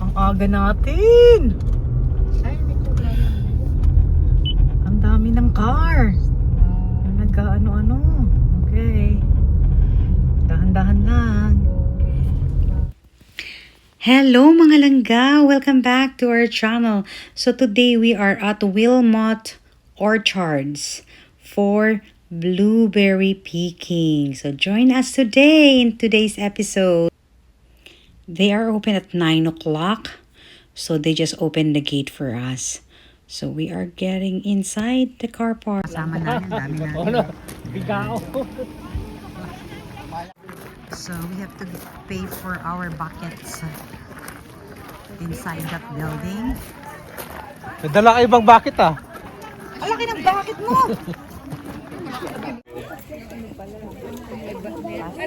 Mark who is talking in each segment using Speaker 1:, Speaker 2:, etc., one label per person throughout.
Speaker 1: Ang aga natin.
Speaker 2: Ay, hindi ko kaya.
Speaker 1: Ang dami ng car. Nag-ano-ano. Okay. Dahan-dahan lang. Hello mga langga! Welcome back to our channel. So today we are at Wilmot Orchards for blueberry picking. So join us today in today's episode. They are open at 9 o'clock. So they just opened the gate for us. So we are getting inside the car park. Kasama namin, dami namin. So we have to pay for our buckets inside that building.
Speaker 3: Nadala kayo bang bakit ah?
Speaker 1: Ang laki ng bucket mo!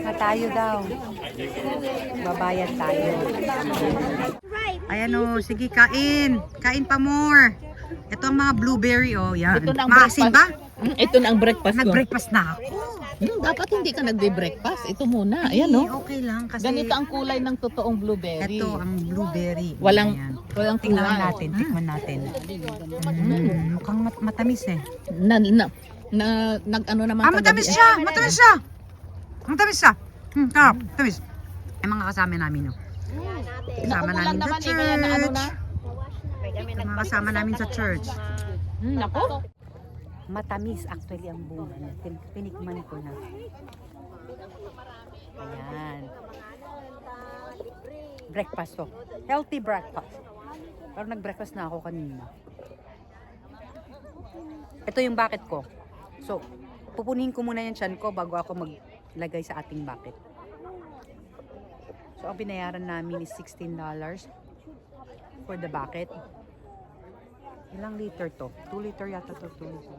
Speaker 1: Na tayo daw. Babayad tayo. Ayan o, sige kain. Kain pa more. Ito ang mga blueberry oh. Yan.
Speaker 2: Ito na ang
Speaker 1: Maasim ba?
Speaker 2: Ito na ang breakfast ko.
Speaker 1: Nag-breakfast na ako.
Speaker 2: Dapat hindi ka nagbe-breakfast. Ito muna. Ayan, no?
Speaker 1: Okay lang kasi
Speaker 2: Ganito ang kulay ng totoong blueberry.
Speaker 1: ito ang blueberry.
Speaker 2: Walang,
Speaker 1: Ayan.
Speaker 2: walang
Speaker 1: Tingnan
Speaker 2: kulay.
Speaker 1: natin, tikman natin. Mukhang matamis eh.
Speaker 2: Nag-ano naman
Speaker 1: Matamis siya! Matamis siya! Matamis siya! Sarap, matamis. Ay mga kasama namin no. Kasama namin sa church. Mga kasama namin sa church.
Speaker 2: Nako.
Speaker 1: Matamis actually ang bunga niya. Tinikman ko na. Ayan. Breakfast to. Healthy breakfast. Pero nag-breakfast na ako kanina. Ito yung bucket ko. So, pupunin ko muna yung tiyan ko bago ako maglagay sa ating bucket. So, ang binayaran namin is $16 for the bucket. Ilang liter to? 2 liter yata to. 2 liter.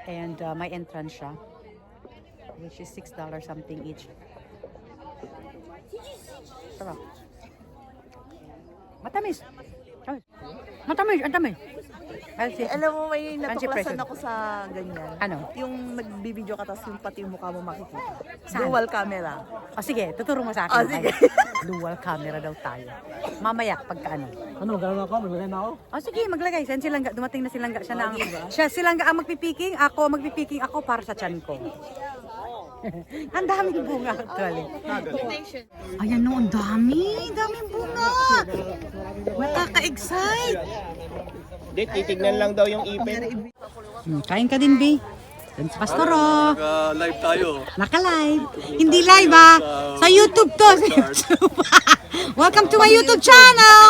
Speaker 1: And may entrance siya. Which is $6 something each. Sarap. Matamis. Matamis. Ang dami.
Speaker 4: Alam mo, may
Speaker 1: Anti-pressure.
Speaker 4: natuklasan ako sa ganyan.
Speaker 1: Ano?
Speaker 4: Yung nagbibideo ka tapos yung pati yung mukha mo makikita.
Speaker 1: Saan?
Speaker 4: Dual camera.
Speaker 1: O sige, tuturo mo sa akin.
Speaker 4: O, sige.
Speaker 1: Dual camera daw tayo. Mamaya pagka ano.
Speaker 3: Ano, gano'n ako? Maglagay na ako?
Speaker 1: O sige, maglagay. Saan silangga? Dumating na silangga siya na. Siya silangga ang magpipiking. Ako magpipiking ako para sa tiyan ko. Ang daming bunga actually. Ayan no, ang dami. Daming bunga. Nakaka-excite.
Speaker 3: Hindi, titignan lang daw yung ipin.
Speaker 1: Kain ka din, B. Yan si Pastor, oh.
Speaker 3: Live tayo.
Speaker 1: Naka-live. Hindi live, ah. Sa YouTube to. Sa YouTube. Welcome to my YouTube channel.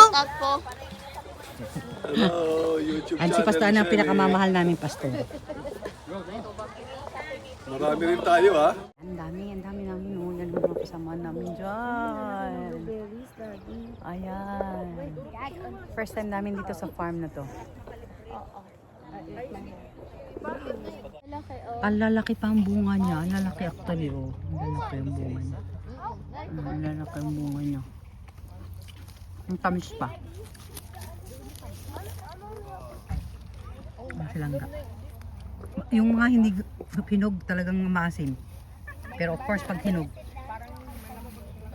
Speaker 3: Hello, YouTube
Speaker 1: Yan si Pastor, ang pinakamamahal namin, Pastor.
Speaker 3: Marami rin tayo ha.
Speaker 1: Ang dami namin, oh. Yan ang mga kasama namin dyan. Ayan. First time namin dito sa farm na to. Ang lalaki pa ang bunga niya. Ang lalaki actually, oh. Ang lalaki ang bunga niya. Ang lalaki ang bunga niya. Ang tamis pa. Ang silangga. Yung mga hindi hinog talagang maasim. Pero of course pag hinog,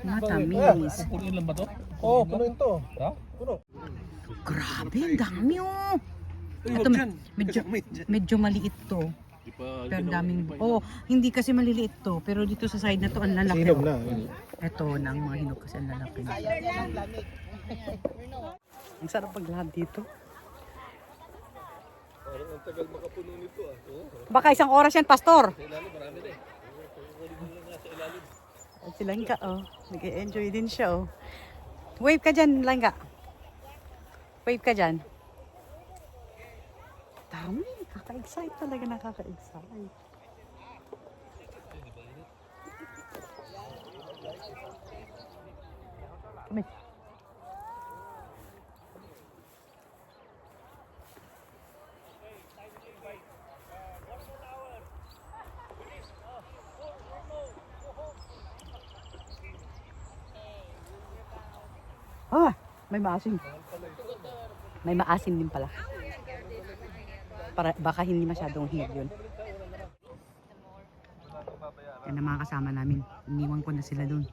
Speaker 1: matamis.
Speaker 3: Puno lang ba to? Oo, puno yun to. Ha? Puno.
Speaker 1: Grabe, ang dami oh. Ito medyo maliit to. Pero ang daming, hindi kasi maliliit to. Pero dito sa side na to, ang lalaki.
Speaker 3: Hinog na.
Speaker 1: Ito na ang mga hinog kasi ang lalaki. Ang sarap paglahad dito.
Speaker 3: Ang tagal makapuno nito ah.
Speaker 1: Baka isang oras yan, Pastor. At si Langga, oh. Nag-enjoy din siya, oh. Wave ka dyan, Langga. Wave ka dyan. Dami. Nakaka-excite talaga. Nakaka-excite. Kami. May maasim. May maasim din pala. Para, baka hindi masyadong hinog yun. Yan ang mga kasama namin. Iniwan ko na sila dun.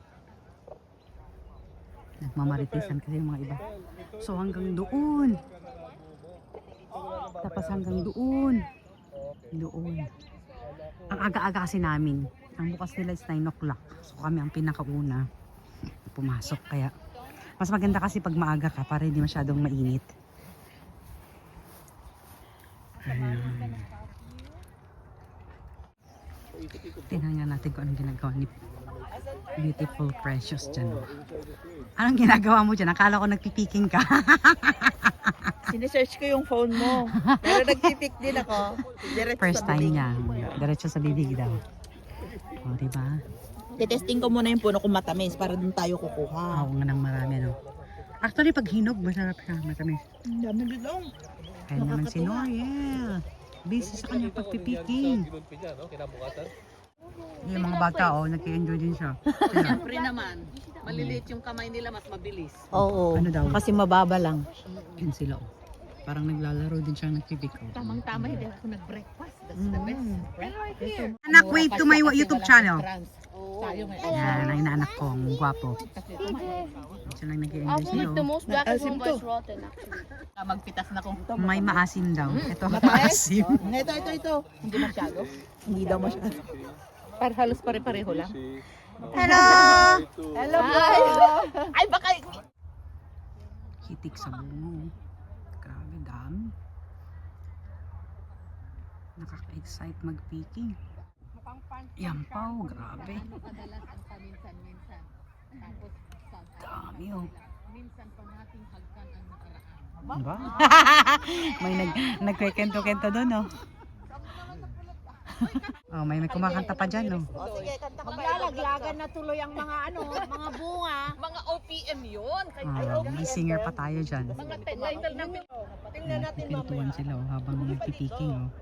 Speaker 1: Nagmamaritisan kasi yung mga iba. So hanggang doon. Tapos hanggang doon. Doon. Ang aga-aga kasi namin. Ang bukas nila is 9 o'clock. So kami ang pinakauna pumasok. Kaya mas maganda kasi pag maaga ka para hindi masyadong mainit. Tingnan nga natin kung anong ginagawa ni Beautiful Precious dyan. Anong ginagawa mo dyan? Akala ko nagpipiking ka.
Speaker 4: Sinesearch ko yung phone mo. Pero nagpipik din ako. Diretso
Speaker 1: First
Speaker 4: sa
Speaker 1: time
Speaker 4: bibig.
Speaker 1: niya. Diretso sa bibig daw. O, diba?
Speaker 4: Titesting ko muna yung puno kung matamis para dun tayo kukuha.
Speaker 1: Oo nga nang marami, no? Actually, pag hinog, masarap siya. Matamis.
Speaker 4: Ang dami din lang.
Speaker 1: Kaya naman si Noriel. Busy sa kanyang pagpipiking. Yung mga bata, nag-enjoy din siya. Sila.
Speaker 2: Siyempre naman, maliliit yung kamay nila, mas mabilis.
Speaker 4: Oo.
Speaker 1: Ano daw?
Speaker 4: Kasi mababa lang.
Speaker 1: Yun sila, Parang naglalaro din siya nagpipik.
Speaker 2: Tamang-tama, hindi ako nag-breakfast. That's the best. Breakfast.
Speaker 1: Anak, wave to my YouTube channel.
Speaker 2: Tayo may
Speaker 1: Yan, ang inaanak ko, ang gwapo. Sila nag-enjoy sila.
Speaker 5: most black
Speaker 4: Asim
Speaker 5: one
Speaker 4: to.
Speaker 5: was rotten actually.
Speaker 2: magpitas na kung
Speaker 1: May maasim daw. Ito, maasim.
Speaker 4: Ito.
Speaker 2: hindi masyado.
Speaker 4: Hindi daw masyado.
Speaker 2: Para halos pare-pareho lang.
Speaker 1: Hello!
Speaker 4: Hello po!
Speaker 2: Ay, baka
Speaker 1: Hitik sa bungo. Grabe, dami. Nakaka-excite mag-picking. Yampaw, grabe.
Speaker 2: madalas ang paminsan-minsan. Tapos,
Speaker 1: Dami,
Speaker 2: minsan pa nating hagkan ang nakaraan.
Speaker 1: Ba? May nagkwekento-kento doon, may kumakanta pa dyan,
Speaker 4: Sige, kanta ka pa.
Speaker 5: Maglalaglagan na tuloy ang mga mga bunga.
Speaker 2: Mga OPM yun.
Speaker 1: May singer pa tayo dyan.
Speaker 2: Mga title namin.
Speaker 4: Tingnan natin
Speaker 1: Pintuan sila, habang nagpipiking,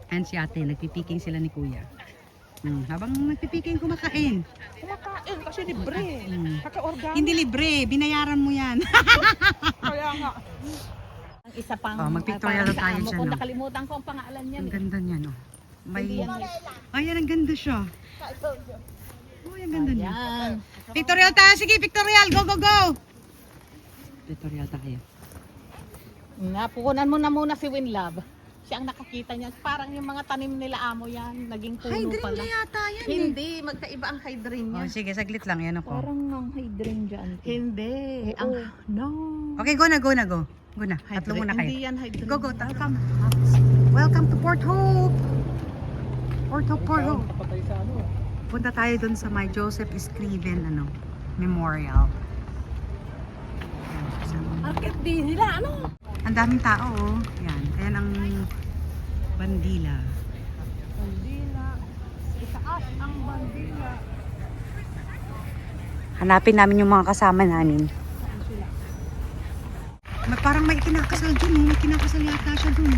Speaker 1: And si ate, nagpipiking sila ni kuya. Habang nagpipiking, kumakain.
Speaker 4: Kumakain kasi libre. Kaka-organ.
Speaker 1: Hindi libre, binayaran mo yan.
Speaker 4: Kaya nga.
Speaker 2: Ang isa pang
Speaker 1: mag-pictorial
Speaker 2: parang
Speaker 1: tayo
Speaker 2: sa amo
Speaker 1: dyan,
Speaker 2: ko,
Speaker 1: no?
Speaker 2: nakalimutan ko ang pangalan niyan.
Speaker 1: Ang ganda niya, May... Ayan, ang ganda siya. Ang ganda niya.
Speaker 2: Yan.
Speaker 1: Pictorial tayo, sige, pictorial, go, go, go! Pictorial tayo.
Speaker 2: Napukunan mo na muna si Winlove. Siya ang nakakita niya. Parang yung mga tanim nila amo yan. Naging puno
Speaker 1: Hydrin
Speaker 2: pala.
Speaker 1: na yata yan,
Speaker 2: Hindi, magkaiba ang hydrin niya.
Speaker 1: sige, saglit lang, yan ako.
Speaker 5: ang hydrangea dyan.
Speaker 2: Hindi. Ang, no.
Speaker 1: Okay, go na, go na, go. Go na, tatlo muna
Speaker 2: Hindi
Speaker 1: kayo.
Speaker 2: yan hydrin.
Speaker 1: Go, go, welcome. Welcome to Port Hope. Port Hope, Port Hope.
Speaker 3: Patay sa ano.
Speaker 1: Punta tayo dun sa may Joseph Escriven, Memorial.
Speaker 5: Akit din nila, ano?
Speaker 1: Ang daming tao, Yan, ayan ang bandila.
Speaker 5: Bandila. Itaas ang bandila.
Speaker 1: Hanapin namin yung mga kasama namin. Parang may kinakasal dun, May kinakasal yata siya dun.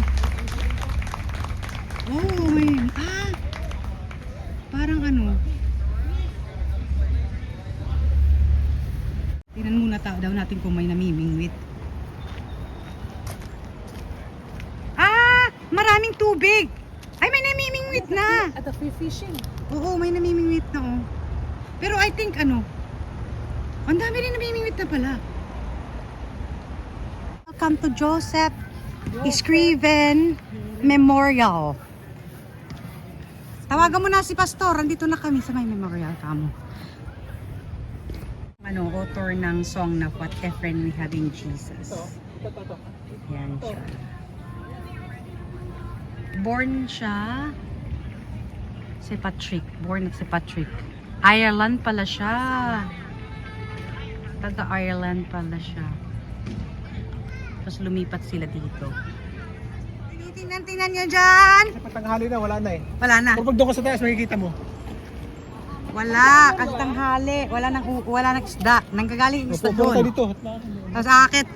Speaker 1: Parang tingnan muna daw natin kung may namimingwit. Maraming tubig! Ay, may namimingwit na!
Speaker 2: At the free fishing.
Speaker 1: Oo, may namimingwit na, Pero I think, ang dami rin namimingwit na pala. Welcome to Joseph Escriven Memorial. Tawagan mo na si Pastor. Andito na kami sa may memorial kamo. Author ng song na What a Friend We Have in Jesus. Yan siya. Born siya si Patrick. Born at si Patrick. Ireland pala siya. Taga-Ireland pala siya. Tapos lumipat sila dito. Tingnan nyo dyan!
Speaker 3: Patanghali na, wala na
Speaker 1: Wala na.
Speaker 3: Kapag doon ka sa taas, makikita mo.
Speaker 1: Wala. Kasi tanghali. Wala nang isda. Nanggagaling yung isda
Speaker 3: Pupunta
Speaker 1: doon.
Speaker 3: dito.
Speaker 1: Tapos aakit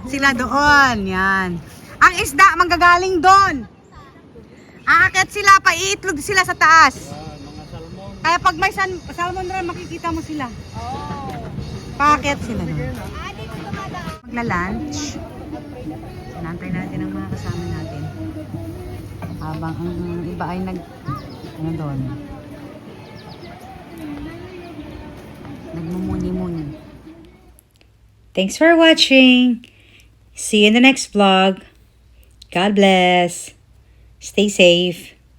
Speaker 1: sila doon. Yan. Ang isda manggagaling doon. Aakit sila, paiitlog sila sa taas. Kaya pag may salmon run, makikita mo sila. Paakit sila doon. Magla-lunch. Sinantay natin ang mga kasama natin. Habang ang iba ay doon. Thanks for watching. See you in the next vlog. God bless. Stay safe.